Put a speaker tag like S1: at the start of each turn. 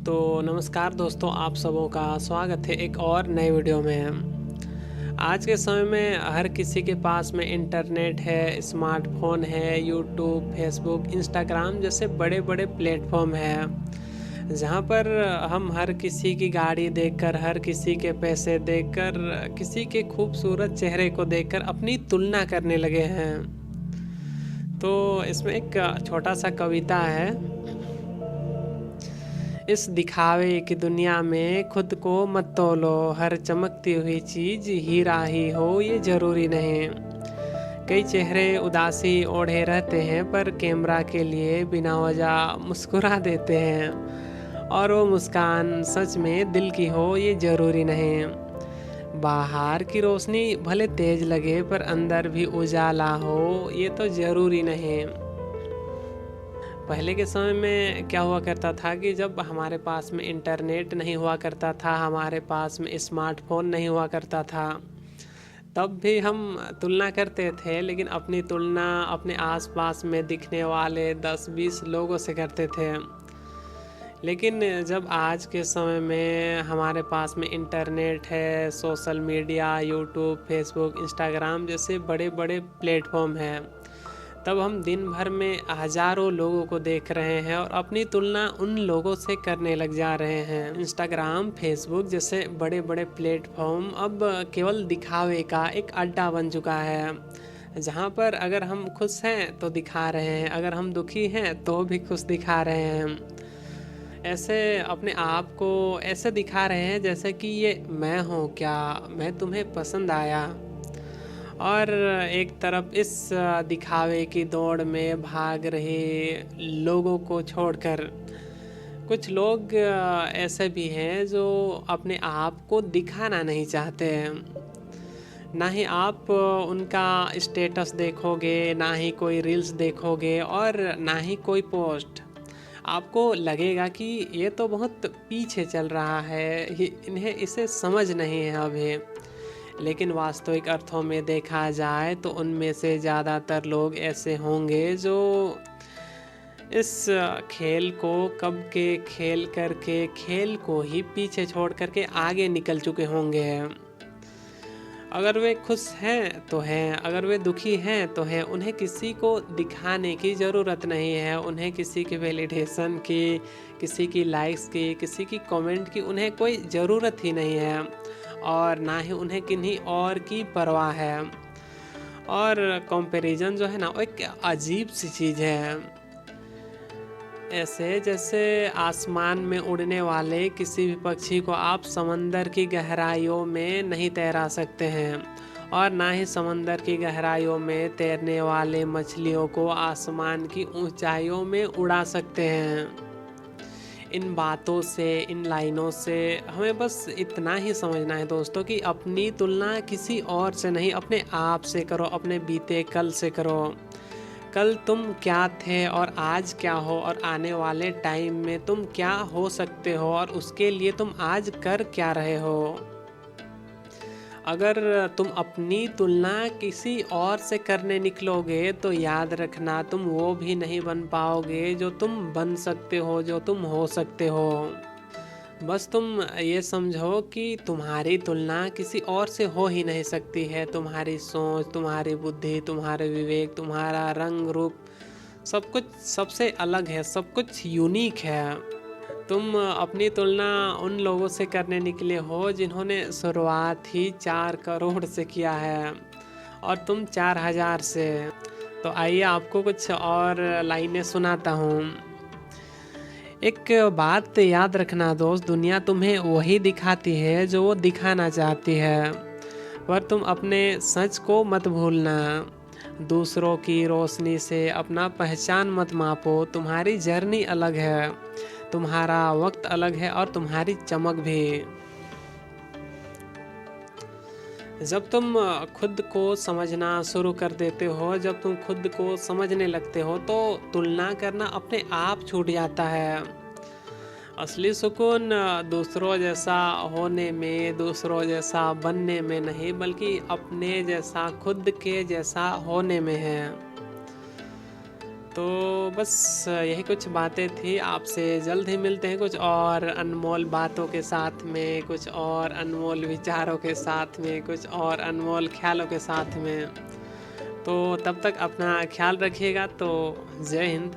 S1: तो नमस्कार दोस्तों, आप सबों का स्वागत है एक और नए वीडियो में। आज के समय में हर किसी के पास में इंटरनेट है, स्मार्टफोन है, यूट्यूब, फेसबुक, इंस्टाग्राम जैसे बड़े बड़े प्लेटफॉर्म हैं, जहाँ पर हम हर किसी की गाड़ी देखकर, हर किसी के पैसे देखकर, किसी के खूबसूरत चेहरे को देखकर अपनी तुलना करने लगे हैं। तो इसमें एक छोटा सा कविता है। इस दिखावे की दुनिया में खुद को मत तोलो, हर चमकती हुई चीज हीरा ही हो ये जरूरी नहीं। कई चेहरे उदासी ओढ़े रहते हैं, पर कैमरा के लिए बिना वजह मुस्कुरा देते हैं, और वो मुस्कान सच में दिल की हो ये जरूरी नहीं। बाहर की रोशनी भले तेज लगे, पर अंदर भी उजाला हो ये तो जरूरी नहीं। पहले के समय में क्या हुआ करता था कि जब हमारे पास में इंटरनेट नहीं हुआ करता था, हमारे पास में स्मार्टफोन नहीं हुआ करता था, तब भी हम तुलना करते थे, लेकिन अपनी तुलना अपने आसपास में दिखने वाले 10-20 लोगों से करते थे। लेकिन जब आज के समय में हमारे पास में इंटरनेट है, social media, YouTube, Facebook, Instagram जैसे बड़े बड़े प्लेटफॉर्म हैं, तब हम दिन भर में हज़ारों लोगों को देख रहे हैं और अपनी तुलना उन लोगों से करने लग जा रहे हैं। इंस्टाग्राम, फेसबुक जैसे बड़े बड़े प्लेटफॉर्म अब केवल दिखावे का एक अड्डा बन चुका है, जहाँ पर अगर हम खुश हैं तो दिखा रहे हैं, अगर हम दुखी हैं तो भी खुश दिखा रहे हैं। ऐसे अपने आप को ऐसे दिखा रहे हैं जैसे कि ये मैं हूँ क्या, मैं तुम्हें पसंद आया। और एक तरफ इस दिखावे की दौड़ में भाग रहे लोगों को छोड़कर कुछ लोग ऐसे भी हैं जो अपने आप को दिखाना नहीं चाहते हैं। ना ही आप उनका स्टेटस देखोगे, ना ही कोई रील्स देखोगे, और ना ही कोई पोस्ट। आपको लगेगा कि ये तो बहुत पीछे चल रहा है, इन्हें इसे समझ नहीं है अभी। लेकिन वास्तविक अर्थों में देखा जाए तो उनमें से ज़्यादातर लोग ऐसे होंगे जो इस खेल को कब के खेल करके खेल को ही पीछे छोड़ करके आगे निकल चुके होंगे। अगर वे खुश हैं तो हैं, अगर वे दुखी हैं तो हैं। उन्हें किसी को दिखाने की ज़रूरत नहीं है, उन्हें किसी की वैलिडेशन की, किसी की लाइक्स की, किसी की कमेंट की उन्हें कोई ज़रूरत ही नहीं है, और ना ही उन्हें किन्हीं और की परवाह है। और कंपैरिजन जो है ना, वो एक अजीब सी चीज़ है। ऐसे जैसे आसमान में उड़ने वाले किसी भी पक्षी को आप समंदर की गहराइयों में नहीं तैरा सकते हैं, और ना ही समंदर की गहराइयों में तैरने वाले मछलियों को आसमान की ऊंचाइयों में उड़ा सकते हैं। इन बातों से, इन लाइनों से हमें बस इतना ही समझना है दोस्तों कि अपनी तुलना किसी और से नहीं, अपने आप से करो, अपने बीते कल से करो। कल तुम क्या थे और आज क्या हो, और आने वाले टाइम में तुम क्या हो सकते हो, और उसके लिए तुम आज कर क्या रहे हो। अगर तुम अपनी तुलना किसी और से करने निकलोगे तो याद रखना, तुम वो भी नहीं बन पाओगे जो तुम बन सकते हो, जो तुम हो सकते हो। बस तुम ये समझो कि तुम्हारी तुलना किसी और से हो ही नहीं सकती है। तुम्हारी सोच, तुम्हारी बुद्धि, तुम्हारे विवेक, तुम्हारा रंग रूप, सब कुछ सबसे अलग है, सब कुछ यूनिक है। तुम अपनी तुलना उन लोगों से करने निकले हो जिन्होंने शुरुआत ही 4 करोड़ से किया है, और तुम 4000 से। तो आइए आपको कुछ और लाइनें सुनाता हूँ। एक बात याद रखना दोस्त, दुनिया तुम्हें वही दिखाती है जो वो दिखाना चाहती है, पर तुम अपने सच को मत भूलना। दूसरों की रोशनी से अपना पहचान मत मापो। तुम्हारी जर्नी अलग है, तुम्हारा वक्त अलग है, और तुम्हारी चमक भी। जब तुम खुद को समझना शुरू कर देते हो, जब तुम खुद को समझने लगते हो, तो तुलना करना अपने आप छूट जाता है। असली सुकून दूसरों जैसा होने में, दूसरों जैसा बनने में नहीं, बल्कि अपने जैसा, खुद के जैसा होने में है। तो बस यही कुछ बातें थी। आपसे जल्द ही मिलते हैं कुछ और अनमोल बातों के साथ में, कुछ और अनमोल विचारों के साथ में, कुछ और अनमोल ख्यालों के साथ में। तो तब तक अपना ख्याल रखिएगा। तो जय हिंद।